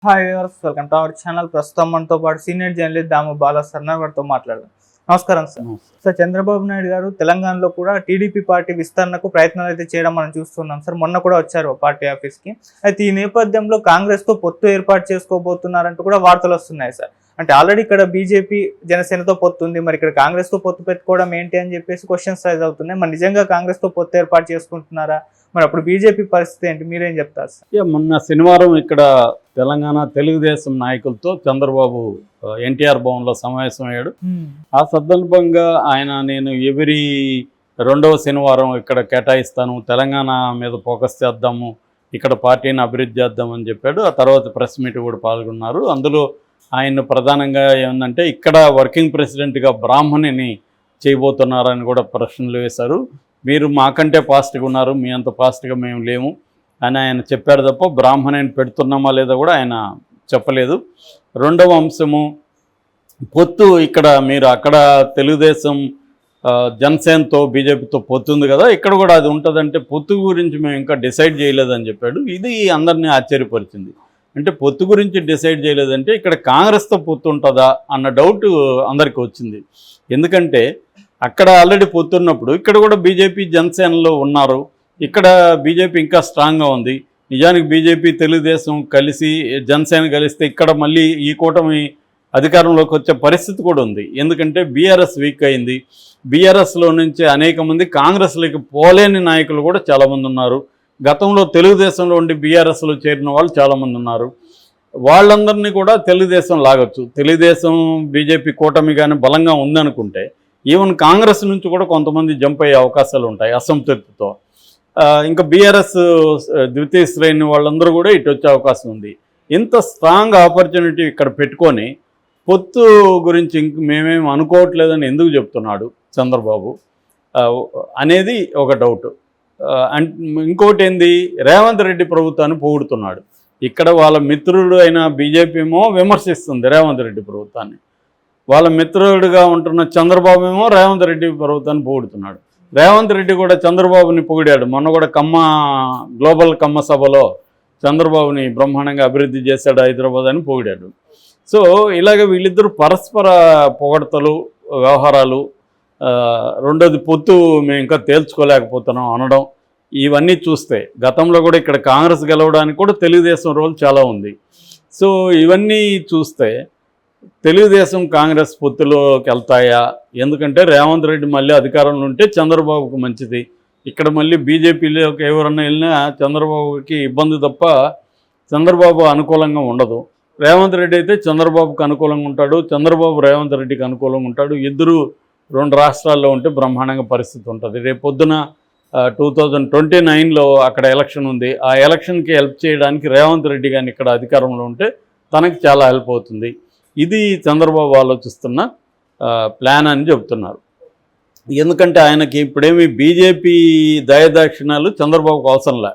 Hi viewers, welcome to our channel. ప్రస్తుతం మనతో పాటు సీనియర్ జర్నలిస్ట్ దాము బాలా సర్నా గారితో మాట్లాడదాం. నమస్కారం సార్. సార్, చంద్రబాబు నాయుడు గారు తెలంగాణలో కూడా టీడీపీ పార్టీ విస్తరణకు ప్రయత్నాలు అయితే చేయడం మనం చూస్తున్నాం సార్. మొన్న కూడా వచ్చారు పార్టీ ఆఫీస్కి. అయితే ఈ నేపథ్యంలో కాంగ్రెస్తో పొత్తు ఏర్పాటు చేసుకోబోతున్నారంటూ కూడా వార్తలు వస్తున్నాయి సార్. అంటే ఆల్రెడీ ఇక్కడ బీజేపీ జనసేనతో పొత్తు ఉంది, మరి ఇక్కడ కాంగ్రెస్తో పొత్తు పెట్టుకోవడం ఏంటి అని చెప్పేసి క్వశ్చన్స్ రైజ్ అవుతున్నాయి. మరి నిజంగా కాంగ్రెస్తో పొత్తు ఏర్పాటు చేసుకుంటున్నారా? మరి అప్పుడు బీజేపీ పరిస్థితి ఏంటి, మీరేం చెప్తారు సార్? మొన్న శనివారం ఇక్కడ తెలంగాణ తెలుగుదేశం నాయకులతో చంద్రబాబు ఎన్టీఆర్ భవన్లో సమావేశం అయ్యాడు. ఆ సందర్భంగా నేను ఎవరి రెండవ శనివారం ఇక్కడ కేటాయిస్తాను, తెలంగాణ మీద ఫోకస్ చేద్దాము, ఇక్కడ పార్టీని అభివృద్ధి చేద్దామని చెప్పాడు. ఆ తర్వాత ప్రెస్ మీట్ కూడా పాల్గొన్నారు. అందులో ఆయన ప్రధానంగా ఏమందంటే ఇక్కడ వర్కింగ్ ప్రెసిడెంట్గా బ్రాహ్మణిని చేయబోతున్నారని కూడా ప్రశ్నలు వేశారు. మీరు మాకంటే ఫాస్ట్గా ఉన్నారు, మీ అంత ఫాస్ట్గా మేము లేము అని ఆయన చెప్పాడు తప్ప బ్రాహ్మణిని పెడుతున్నామా లేదా కూడా ఆయన చెప్పలేదు. రెండవ అంశము పొత్తు. ఇక్కడ మీరు అక్కడ తెలుగుదేశం జనసేనతో బీజేపీతో పొత్తు ఉంది కదా, ఇక్కడ కూడా అది ఉంటుందంటే పొత్తు గురించి మేము ఇంకా డిసైడ్ చేయలేదని చెప్పాడు. ఇది అందరినీ ఆశ్చర్యపరిచింది. అంటే పొత్తు గురించి డిసైడ్ చేయలేదంటే ఇక్కడ కాంగ్రెస్తో పొత్తు ఉంటుందా అన్న డౌట్ అందరికీ వచ్చింది. ఎందుకంటే అక్కడ ఆల్రెడీ పొత్తున్నప్పుడు ఇక్కడ కూడా బీజేపీ జనసేనలో ఉన్నారు. ఇక్కడ బీజేపీ ఇంకా స్ట్రాంగ్గా ఉంది. నిజానికి బీజేపీ తెలుగుదేశం కలిసి జనసేన కలిస్తే ఇక్కడ మళ్ళీ ఈ కూటమి అధికారంలోకి వచ్చే పరిస్థితి కూడా ఉంది. ఎందుకంటే బీఆర్ఎస్ వీక్ అయింది. బీఆర్ఎస్లో నుంచి అనేక మంది కాంగ్రెస్లోకి పోలేని నాయకులు కూడా చాలామంది ఉన్నారు. గతంలో తెలుగుదేశంలో ఉండి బీఆర్ఎస్లో చేరిన వాళ్ళు చాలామంది ఉన్నారు. వాళ్ళందరినీ కూడా తెలుగుదేశం లాగొచ్చు. తెలుగుదేశం బీజేపీ కూటమి కానీ బలంగా ఉందనుకుంటే ఈవెన్ కాంగ్రెస్ నుంచి కూడా కొంతమంది జంప్ అయ్యే అవకాశాలు ఉంటాయి అసంతృప్తితో. ఇంకా బీఆర్ఎస్ ద్వితీయ శ్రేణి వాళ్ళందరూ కూడా ఇటు వచ్చే అవకాశం ఉంది. ఇంత స్ట్రాంగ్ ఆపర్చునిటీ ఇక్కడ పెట్టుకొని పొత్తు గురించి మేమేం అనుకోవట్లేదని ఎందుకు చెప్తున్నాడు చంద్రబాబు అనేది ఒక డౌట్. ఇంకోటి ఏంది, రేవంత్ రెడ్డి ప్రభుత్వాన్ని పొగుడుతున్నాడు. ఇక్కడ వాళ్ళ మిత్రుడు అయిన బీజేపీ ఏమో విమర్శిస్తుంది రేవంత్ రెడ్డి ప్రభుత్వాన్ని. వాళ్ళ మిత్రుడుగా ఉంటున్న చంద్రబాబు ఏమో రేవంత్ రెడ్డి ప్రభుత్వాన్ని పొగుడుతున్నాడు. రేవంత్ రెడ్డి కూడా చంద్రబాబుని పొగిడాడు. మొన్న కూడా గ్లోబల్ కమ్మ సభలో చంద్రబాబుని బ్రహ్మాండంగా అభివృద్ధి చేశాడు హైదరాబాద్ అని పొగిడాడు. సో ఇలాగ వీళ్ళిద్దరూ పరస్పర పొగడతలు వ్యవహారాలు. రెండోది పొత్తు మేము ఇంకా తేల్చుకోలేకపోతున్నాం అనడం. ఇవన్నీ చూస్తే గతంలో కూడా ఇక్కడ కాంగ్రెస్ గెలవడానికి కూడా తెలుగుదేశం రోల్ చాలా ఉంది. సో ఇవన్నీ చూస్తే తెలుగుదేశం కాంగ్రెస్ పొత్తులోకి వెళ్తాయా? ఎందుకంటే రేవంత్ రెడ్డి మళ్ళీ అధికారంలో ఉంటే చంద్రబాబుకు మంచిది. ఇక్కడ మళ్ళీ బీజేపీలోకి ఎవరన్నా వెళ్ళినా చంద్రబాబుకి ఇబ్బంది తప్ప చంద్రబాబు అనుకూలంగా ఉండదు. రేవంత్ రెడ్డి అయితే చంద్రబాబుకు అనుకూలంగా ఉంటాడు, చంద్రబాబు రేవంత్ రెడ్డికి అనుకూలంగా ఉంటాడు. ఇద్దరు రెండు రాష్ట్రాల్లో ఉంటే బ్రహ్మాండంగా పరిస్థితి ఉంటుంది. రేపు పొద్దున 2029లో అక్కడ ఎలక్షన్ ఉంది. ఆ ఎలక్షన్కి హెల్ప్ చేయడానికి రేవంత్ రెడ్డి కానీ ఇక్కడ అధికారంలో ఉంటే తనకి చాలా హెల్ప్ అవుతుంది. ఇది చంద్రబాబు ఆలోచిస్తున్న ప్లాన్ అని చెబుతున్నారు. ఎందుకంటే ఆయనకి ఇప్పుడేమి బీజేపీ దయదాక్షిణాలు చంద్రబాబుకు అవసరంలే,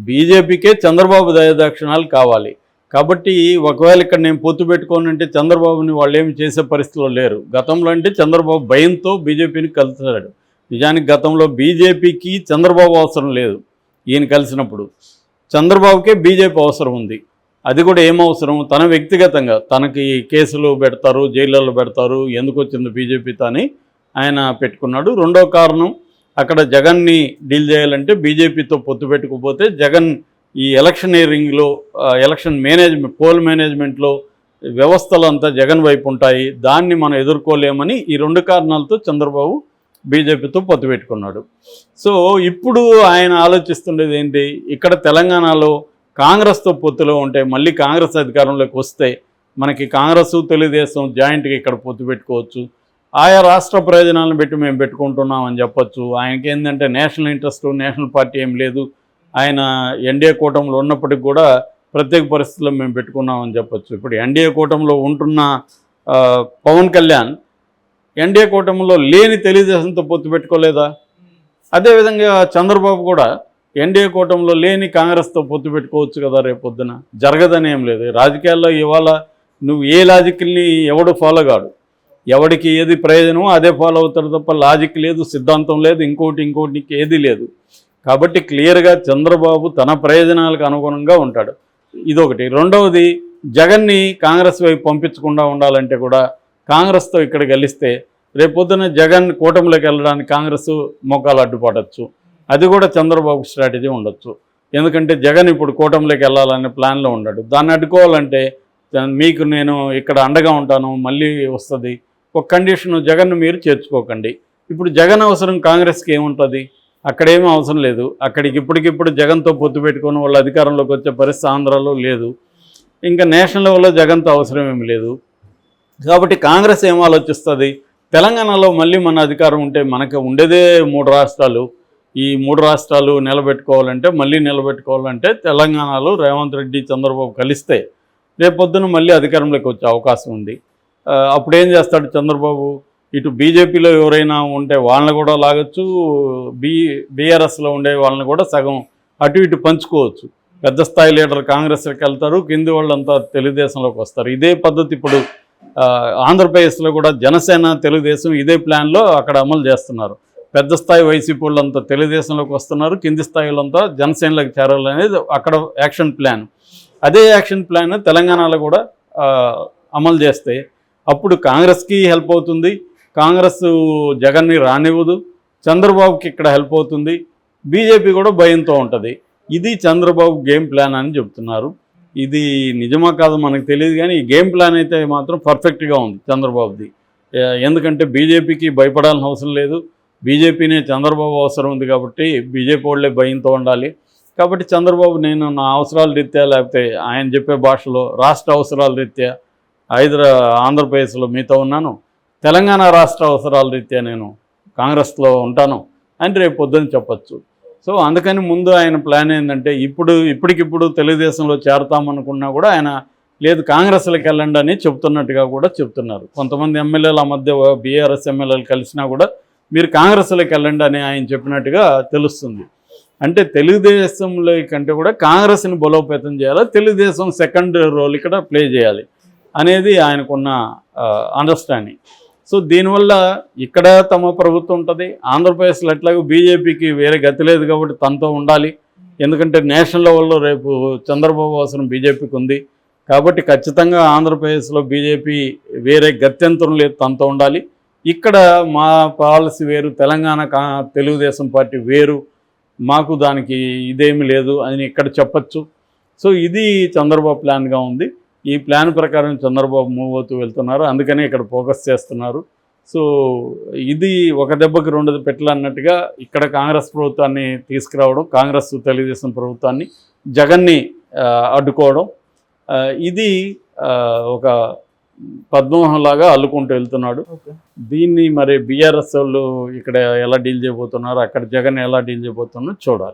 బీజేపీకే చంద్రబాబు దయదాక్షిణాలు కావాలి. కాబట్టి ఒకవేళ ఇక్కడ నేను పొత్తు పెట్టుకోను అంటే చంద్రబాబుని వాళ్ళు ఏమి చేసే పరిస్థితిలో లేరు. గతంలో అంటే చంద్రబాబు భయంతో బీజేపీని కలిసాడు. నిజానికి గతంలో బీజేపీకి చంద్రబాబు అవసరం లేదు. ఈయన కలిసినప్పుడు చంద్రబాబుకే బీజేపీ అవసరం ఉంది. అది కూడా ఏమవసరం, తన వ్యక్తిగతంగా తనకి కేసులు పెడతారు, జైళ్ళల్లో పెడతారు, ఎందుకు వచ్చింది బీజేపీతో అని ఆయన పెట్టుకున్నాడు. రెండో కారణం, అక్కడ జగన్ని డీల్ చేయాలంటే బీజేపీతో పొత్తు పెట్టుకోకపోతే జగన్ ఈ ఎలక్షనీరింగ్లో ఎలక్షన్ మేనేజ్మెంట్ పోల్ మేనేజ్మెంట్లో వ్యవస్థలు అంతా జగన్ వైపు ఉంటాయి, దాన్ని మనం ఎదుర్కోలేమని ఈ రెండు కారణాలతో చంద్రబాబు బీజేపీతో పొత్తు పెట్టుకున్నాడు. సో ఇప్పుడు ఆయన ఆలోచిస్తుండేది ఏంటి, ఇక్కడ తెలంగాణలో కాంగ్రెస్తో పొత్తులో ఉంటే మళ్ళీ కాంగ్రెస్ అధికారంలోకి వస్తే మనకి కాంగ్రెస్ తెలుగుదేశం జాయింట్గా ఇక్కడ పొత్తు పెట్టుకోవచ్చు, ఆయా రాష్ట్ర ప్రయోజనాలను పెట్టి మేము పెట్టుకుంటున్నామని చెప్పొచ్చు. ఆయనకి ఏంటంటే నేషనల్ ఇంట్రెస్ట్, నేషనల్ పార్టీ ఏం లేదు. ఆయన ఎన్డీఏ కూటమిలో ఉన్నప్పటికి కూడా ప్రత్యేక పరిస్థితుల్లో మేము పెట్టుకున్నామని చెప్పొచ్చు. ఇప్పుడు ఎన్డీఏ కూటమిలో ఉంటున్న పవన్ కళ్యాణ్ ఎన్డీఏ కూటమిలో లేని తెలుగుదేశంతో పొత్తు పెట్టుకోలేదా? అదేవిధంగా చంద్రబాబు కూడా ఎన్డీఏ కూటమిలో లేని కాంగ్రెస్తో పొత్తు పెట్టుకోవచ్చు కదా. రేపొద్దున జరగదని ఏం లేదు. రాజకీయాల్లో ఇవాళ నువ్వు ఏ లాజిక్ని ఎవడు ఫాలో కాడు, ఎవడికి ఏది ప్రయోజనమో అదే ఫాలో అవుతాడు తప్ప లాజిక్ లేదు, సిద్ధాంతం లేదు, ఇంకోటి ఏది లేదు. కాబట్టి క్లియర్గా చంద్రబాబు తన ప్రయోజనాలకు అనుగుణంగా ఉంటాడు. ఇదొకటి. రెండవది, జగన్ని కాంగ్రెస్ వైపు పంపించకుండా ఉండాలంటే కూడా కాంగ్రెస్తో ఇక్కడ గెలిస్తే రేపొద్దున జగన్ కూటమిలోకి వెళ్ళడానికి కాంగ్రెస్ మోకాలు అడ్డుపడవచ్చు. అది కూడా చంద్రబాబు స్ట్రాటజీ ఉండొచ్చు. ఎందుకంటే జగన్ ఇప్పుడు కూటమిలోకి వెళ్ళాలనే ప్లాన్లో ఉన్నాడు. దాన్ని అడ్డుకోవాలంటే మీకు నేను ఇక్కడ అండగా ఉంటాను, మళ్ళీ వస్తుంది. ఒక కండిషను, జగన్ను మీరు చేర్చుకోకండి. ఇప్పుడు జగన్ అవసరం కాంగ్రెస్కి ఏముంటుంది? అక్కడేమీ అవసరం లేదు. అక్కడికి ఇప్పటికిప్పుడు జగన్తో పొత్తు పెట్టుకొని వాళ్ళు అధికారంలోకి వచ్చే పరిస్థితి ఆంధ్రాలో లేదు. ఇంకా నేషనల్ లెవెల్లో జగన్తో అవసరం ఏమి లేదు. కాబట్టి కాంగ్రెస్ ఏం ఆలోచిస్తుంది? తెలంగాణలో మళ్ళీ మన అధికారం ఉంటే మనకు ఉండేదే 3 రాష్ట్రాలు. ఈ 3 రాష్ట్రాలు నిలబెట్టుకోవాలంటే తెలంగాణలో రేవంత్ రెడ్డి చంద్రబాబు కలిస్తే రేపొద్దున మళ్ళీ అధికారంలోకి వచ్చే అవకాశం ఉంది. అప్పుడు ఏం చేస్తాడు చంద్రబాబు? ఇటు బీజేపీలో ఎవరైనా ఉంటే వాళ్ళని కూడా లాగొచ్చు, బీఆర్ఎస్లో ఉండే వాళ్ళని కూడా సగం అటు ఇటు పంచుకోవచ్చు. పెద్ద స్థాయి లీడర్ కాంగ్రెస్కి వెళ్తారు, కింది వాళ్ళంతా తెలుగుదేశంలోకి వస్తారు. ఇదే పద్ధతి ఇప్పుడు ఆంధ్రప్రదేశ్లో కూడా జనసేన తెలుగుదేశం ఇదే ప్లాన్లో అక్కడ అమలు చేస్తున్నారు. పెద్ద స్థాయి వైసీపీ వాళ్ళంతా తెలుగుదేశంలోకి వస్తున్నారు, కింది స్థాయి వాళ్ళంతా జనసేనలోకి చేరాలనేది అక్కడ యాక్షన్ ప్లాన్. అదే యాక్షన్ ప్లాన్ తెలంగాణలో కూడా అమలు చేస్తే అప్పుడు కాంగ్రెస్కి హెల్ప్ అవుతుంది, కాంగ్రెస్ జగన్ని రానివ్వదు, చంద్రబాబుకి ఇక్కడ హెల్ప్ అవుతుంది, బీజేపీ కూడా భయంతో ఉంటుంది. ఇది చంద్రబాబు గేమ్ ప్లాన్ అని చెప్తున్నారు. ఇది నిజమా కాదో మనకు తెలియదు, కానీ ఈ గేమ్ ప్లాన్ అయితే మాత్రం పర్ఫెక్ట్గా ఉంది చంద్రబాబుది. ఎందుకంటే బీజేపీకి భయపడాల్సిన అవసరం లేదు, బీజేపీనే చంద్రబాబు అవసరం ఉంది కాబట్టి బీజేపీ వాళ్ళే భయంతో ఉండాలి. కాబట్టి చంద్రబాబు నేను నా అవసరాల రీత్యా, లేకపోతే ఆయన చెప్పే భాషలో రాష్ట్ర అవసరాల రీత్యా ఆంధ్రప్రదేశ్లో మీతో ఉన్నాను, తెలంగాణ రాష్ట్ర అవసరాల రీత్యా నేను కాంగ్రెస్లో ఉంటాను అని రేపు పొద్దున్న చెప్పచ్చు. సో అందుకని ముందు ఆయన ప్లాన్ ఏంటంటే ఇప్పటికిప్పుడు తెలుగుదేశంలో చేరతామనుకున్నా కూడా ఆయన లేదు కాంగ్రెస్లోకి వెళ్ళండి అని చెప్తున్నట్టుగా కూడా చెప్తున్నారు. కొంతమంది ఎమ్మెల్యేల మధ్య బీఆర్ఎస్ ఎమ్మెల్యేలు కలిసినా కూడా మీరు కాంగ్రెస్లోకి వెళ్ళండి అని ఆయన చెప్పినట్టుగా తెలుస్తుంది. అంటే తెలుగుదేశంలో కంటే కూడా కాంగ్రెస్ని బలోపేతం చేయాలి, తెలుగుదేశం సెకండ్ రోల్ ఇక్కడ ప్లే చేయాలి అనేది ఆయనకున్న అండర్స్టాండింగ్. సో దీనివల్ల ఇక్కడ తమ ప్రభుత్వం ఉంటుంది, ఆంధ్రప్రదేశ్లో ఎట్లాగో బీజేపీకి వేరే గతి లేదు కాబట్టి తనతో ఉండాలి. ఎందుకంటే నేషనల్ లెవెల్లో రేపు చంద్రబాబు అవసరం బీజేపీకి ఉంది కాబట్టి ఖచ్చితంగా ఆంధ్రప్రదేశ్లో బీజేపీ వేరే గత్యంతరం లేదు, తనతో ఉండాలి. ఇక్కడ మా పాలసీ వేరు, తెలంగాణ తెలుగుదేశం పార్టీ వేరు, మాకు దానికి ఇదేమీ లేదు అని ఇక్కడ చెప్పచ్చు. సో ఇది చంద్రబాబు ప్లాన్గా ఉంది. ఈ ప్లాన్ ప్రకారం చంద్రబాబు మూవ్ అవుతూ వెళ్తున్నారు, అందుకనే ఇక్కడ ఫోకస్ చేస్తున్నారు. సో ఇది ఒక దెబ్బకి 2 పెట్టలు అన్నట్టుగా ఇక్కడ కాంగ్రెస్ ప్రభుత్వాన్ని తీసుకురావడం, కాంగ్రెస్ తెలుగుదేశం ప్రభుత్వాన్ని జగన్ని అడ్డుకోవడం, ఇది ఒక పద్మోహంలాగా అల్లుకుంటూ వెళ్తున్నాడు. దీన్ని మరి బీఆర్ఎస్ వాళ్ళు ఇక్కడ ఎలా డీల్ చేయబోతున్నారు, అక్కడ జగన్ ఎలా డీల్ చేయబోతున్నారో చూడాలి.